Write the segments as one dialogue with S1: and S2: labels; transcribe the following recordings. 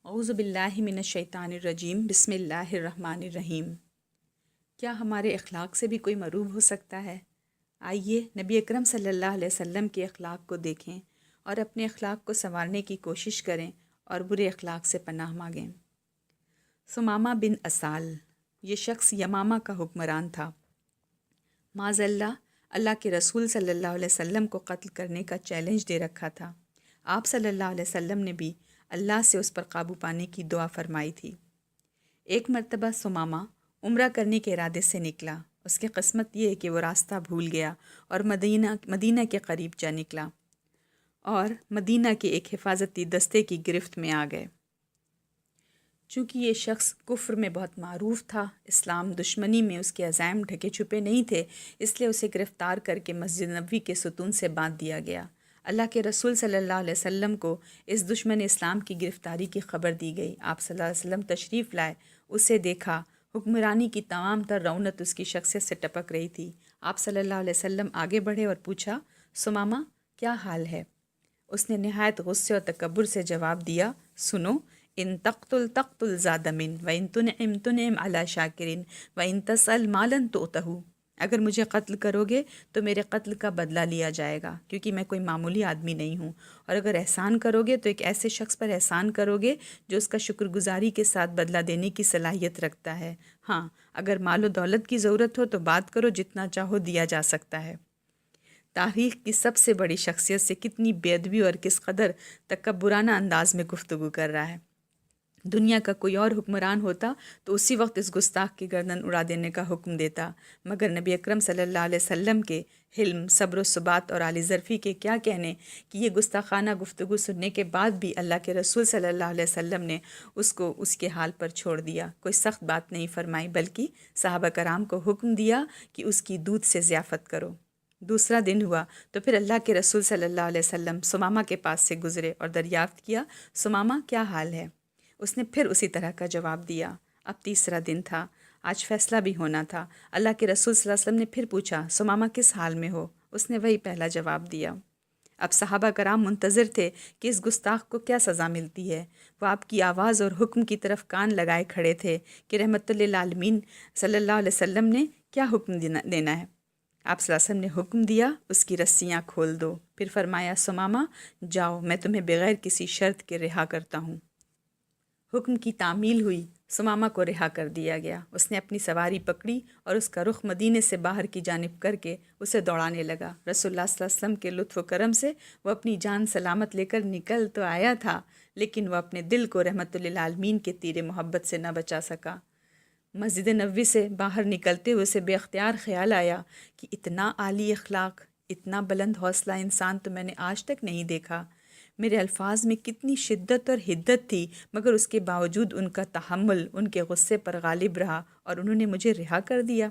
S1: اعوذ باللہ من الشیطان الرجیم بسم اللہ الرحمن الرحیم۔ کیا ہمارے اخلاق سے بھی کوئی مروب ہو سکتا ہے؟ آئیے نبی اکرم صلی اللہ علیہ وسلم کے اخلاق کو دیکھیں اور اپنے اخلاق کو سنوارنے کی کوشش کریں اور برے اخلاق سے پناہ مانگیں۔ ثمامہ بن اسال، یہ شخص یمامہ کا حکمران تھا۔ معاذ اللہ کے رسول صلی اللہ علیہ وسلم کو قتل کرنے کا چیلنج دے رکھا تھا۔ آپ صلی اللہ علیہ وسلم نے بھی اللہ سے اس پر قابو پانے کی دعا فرمائی تھی۔ ایک مرتبہ ثمامہ عمرہ کرنے کے ارادے سے نکلا۔ اس کی قسمت یہ ہے کہ وہ راستہ بھول گیا اور مدینہ کے قریب جا نکلا اور مدینہ کے ایک حفاظتی دستے کی گرفت میں آ گئے۔ چونکہ یہ شخص کفر میں بہت معروف تھا، اسلام دشمنی میں اس کے عزائم ڈھکے چھپے نہیں تھے، اس لیے اسے گرفتار کر کے مسجد نبوی کے ستون سے باندھ دیا گیا۔ اللہ کے رسول صلی اللہ علیہ وسلم کو اس دشمن اسلام کی گرفتاری کی خبر دی گئی۔ آپ صلی اللہ علیہ وسلم تشریف لائے، اسے دیکھا، حکمرانی کی تمام تر رونت اس کی شخصیت سے ٹپک رہی تھی۔ آپ صلی اللہ علیہ وسلم آگے بڑھے اور پوچھا، ثمامہ کیا حال ہے؟ اس نے نہایت غصے اور تکبر سے جواب دیا، سنو، ان تقتل تقتل زاد من وان تنعم تنعم علی شاکرین وان تسأل مالا تؤتہ۔ اگر مجھے قتل کرو گے تو میرے قتل کا بدلہ لیا جائے گا، کیونکہ میں کوئی معمولی آدمی نہیں ہوں، اور اگر احسان کرو گے تو ایک ایسے شخص پر احسان کرو گے جو اس کا شکر گزاری کے ساتھ بدلہ دینے کی صلاحیت رکھتا ہے۔ ہاں، اگر مال و دولت کی ضرورت ہو تو بات کرو، جتنا چاہو دیا جا سکتا ہے۔ تاریخ کی سب سے بڑی شخصیت سے کتنی بے ادبی اور کس قدر تکبرانہ انداز میں گفتگو کر رہا ہے۔ دنیا کا کوئی اور حکمران ہوتا تو اسی وقت اس گستاخ کی گردن اڑا دینے کا حکم دیتا، مگر نبی اکرم صلی اللہ علیہ وسلم کے حلم، صبر و ثبات اور عالی ظرفی کے کیا کہنے کہ یہ گستاخانہ گفتگو سننے کے بعد بھی اللہ کے رسول صلی اللہ علیہ وسلم نے اس کو اس کے حال پر چھوڑ دیا، کوئی سخت بات نہیں فرمائی، بلکہ صحابہ کرام کو حکم دیا کہ اس کی دودھ سے ضیافت کرو۔ دوسرا دن ہوا تو پھر اللہ کے رسول صلی اللہ علیہ وسلم ثمامہ کے پاس سے گزرے اور دریافت کیا، ثمامہ کیا حال ہے؟ اس نے پھر اسی طرح کا جواب دیا۔ اب تیسرا دن تھا، آج فیصلہ بھی ہونا تھا۔ اللہ کے رسول صلی اللہ علیہ وسلم نے پھر پوچھا، ثمامہ کس حال میں ہو؟ اس نے وہی پہلا جواب دیا۔ اب صحابہ کرام منتظر تھے کہ اس گستاخ کو کیا سزا ملتی ہے۔ وہ آپ کی آواز اور حکم کی طرف کان لگائے کھڑے تھے کہ رحمت للعالمین صلی اللہ علیہ وسلم نے کیا حکم دینا ہے۔ آپ صلی اللہ علیہ وسلم نے حکم دیا، اس کی رسیاں کھول دو، پھر فرمایا، ثمامہ جاؤ، میں تمہیں بغیر کسی شرط کے رہا کرتا ہوں۔ حکم کی تعمیل ہوئی، ثمامہ کو رہا کر دیا گیا۔ اس نے اپنی سواری پکڑی اور اس کا رخ مدینے سے باہر کی جانب کر کے اسے دوڑانے لگا۔ رسول اللہ صلی اللہ علیہ وسلم کے لطف و کرم سے وہ اپنی جان سلامت لے کر نکل تو آیا تھا، لیکن وہ اپنے دل کو رحمت للعالمین کے تیر محبت سے نہ بچا سکا۔ مسجد نبوی سے باہر نکلتے ہوئے اسے بے اختیار خیال آیا کہ اتنا عالی اخلاق، اتنا بلند حوصلہ انسان تو میں نے آج تک نہیں دیکھا۔ میرے الفاظ میں کتنی شدت اور حدت تھی، مگر اس کے باوجود ان کا تحمل ان کے غصے پر غالب رہا اور انہوں نے مجھے رہا کر دیا۔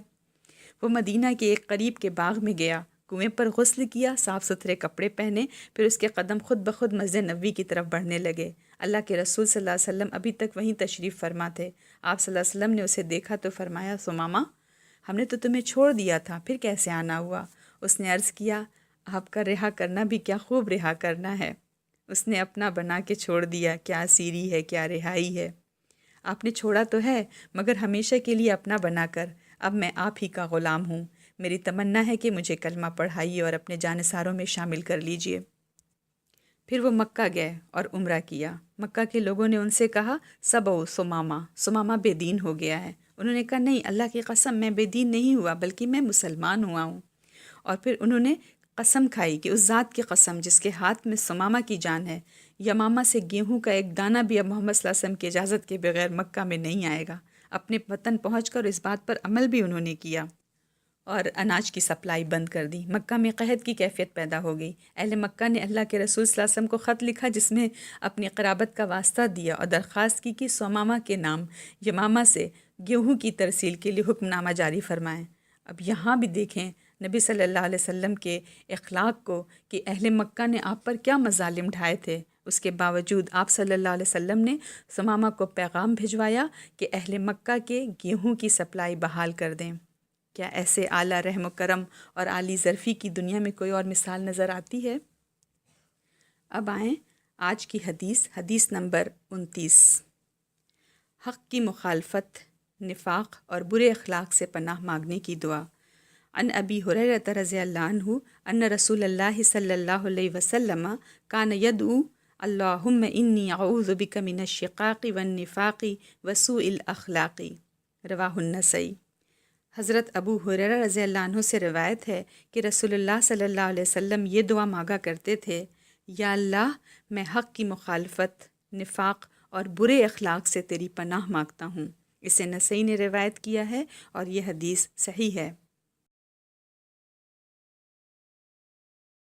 S1: وہ مدینہ کے ایک قریب کے باغ میں گیا، کنویں پر غسل کیا، صاف ستھرے کپڑے پہنے، پھر اس کے قدم خود بخود مسجد نبوی کی طرف بڑھنے لگے۔ اللہ کے رسول صلی اللہ علیہ وسلم ابھی تک وہیں تشریف فرما تھے۔ آپ صلی اللہ علیہ وسلم نے اسے دیکھا تو فرمایا، ثمامہ ہم نے تو تمہیں چھوڑ دیا تھا، پھر کیسے آنا ہوا؟ اس نے عرض کیا، آپ کا رہا کرنا بھی کیا خوب رہا کرنا ہے۔ اس نے اپنا بنا کے چھوڑ دیا، کیا اسیری ہے، کیا رہائی ہے۔ آپ نے چھوڑا تو ہے، مگر ہمیشہ کے لیے اپنا بنا کر۔ اب میں آپ ہی کا غلام ہوں، میری تمنا ہے کہ مجھے کلمہ پڑھائیے اور اپنے جانثاروں میں شامل کر لیجئے۔ پھر وہ مکہ گئے اور عمرہ کیا۔ مکہ کے لوگوں نے ان سے کہا، سبو ثمامہ بے دین ہو گیا ہے۔ انہوں نے کہا، نہیں، اللہ کی قسم میں بے دین نہیں ہوا، بلکہ میں مسلمان ہوا ہوں۔ اور پھر انہوں نے قسم کھائی کہ اس ذات کی قسم جس کے ہاتھ میں ثمامہ کی جان ہے، یمامہ سے گیہوں کا ایک دانہ بھی اب محمد صلی اللہ علیہ وسلم کی اجازت کے بغیر مکہ میں نہیں آئے گا۔ اپنے وطن پہنچ کر اس بات پر عمل بھی انہوں نے کیا اور اناج کی سپلائی بند کر دی۔ مکہ میں قحط کی کیفیت پیدا ہو گئی۔ اہل مکہ نے اللہ کے رسول صلی اللہ علیہ وسلم کو خط لکھا جس میں اپنی قرابت کا واسطہ دیا اور درخواست کی کہ ثمامہ کے نام یمامہ سے گیہوں کی ترسیل کے لیے حکم نامہ جاری فرمائیں۔ اب یہاں بھی دیکھیں نبی صلی اللہ علیہ وسلم کے اخلاق کو کہ اہل مکہ نے آپ پر کیا مظالم ڈھائے تھے، اس کے باوجود آپ صلی اللہ علیہ وسلم نے ثمامہ کو پیغام بھجوایا کہ اہل مکہ کے گیہوں کی سپلائی بحال کر دیں۔ کیا ایسے اعلیٰ رحم و کرم اور عالی ظرفی کی دنیا میں کوئی اور مثال نظر آتی ہے؟ اب آئیں آج کی حدیث نمبر 29۔ حق کی مخالفت، نفاق اور برے اخلاق سے پناہ مانگنے کی دعا۔ عن ابی ہریرہ رضی اللہ عنہ ان رسول اللہ صلی اللہ علیہ وسلم کان یدعو اللہم انی اعوذ بک من الشقاق والنفاق وسوء الاخلاق، رواہ النسائی۔ حضرت ابو ہریرہ رضی اللہ عنہ سے روایت ہے کہ رسول اللہ صلی اللہ علیہ وسلم یہ دعا مانگا کرتے تھے، یا اللہ میں حق کی مخالفت، نفاق اور برے اخلاق سے تیری پناہ مانگتا ہوں۔ اسے نسائی نے روایت کیا ہے اور یہ حدیث صحیح ہے۔